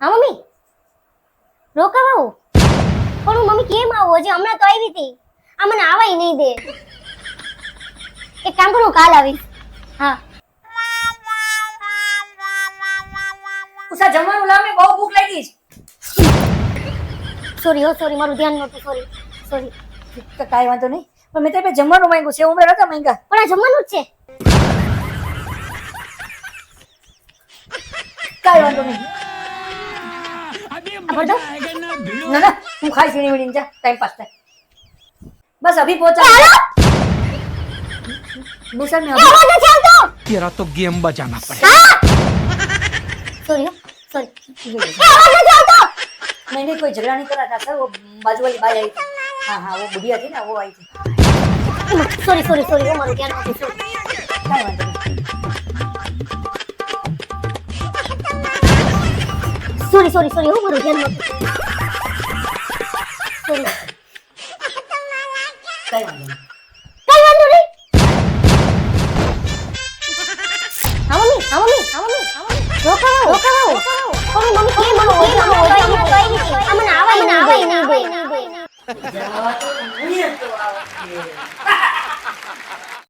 હા મમ્મી રોકાવ આવું પણ હું મમ્મી કેમ આવું હજી હમણાં તો આવી હતી આ મને આવાય નહીં દે એક કામ કરું કાલ આવીશ હા ઉષા જમવાનું લાવ, બહુ ભૂખ લાગી છે. સોરી મારું ધ્યાન નહોતું સોરી તો કાંઈ વાંધો નહીં, પણ મેં તો જમવાનું માંગ્યું છે, ઉમરા નતા માંગ્યા. પણ આ જમવાનું જ છે કાંઈ વાંધો નહીં. આ ભર દો ના ના, હું ખાઈ સીણી વીણી જા, ટાઈમ પાસ થાય. બસ અભી પહોંચા. નિશા ને અવાજ નથી આવતો तेरा तो गेम बजाना पड़ेगा. સોરી नहीं नहीं, कोई झगड़ा नहीं करा था सर, वो बाजू वाली बाई आई थी. हाँ हाँ, वो बुढ़िया थी ना, वो आई थी. સોરી वो મારું ધ્યાન નહોતું कांई वांधो नहीं. સોરી હું મારું ધ્યાન નહોતું સોરી कांई वांधो नहीं. કઈ વાંધો નહીં હા મમ્મી રોકાવ પણ મમ્મી કેમ આવું હજી હમણાં તો આવી હતી આ મને આવાય નહીં દે જવા તો નહીં તો આવશે.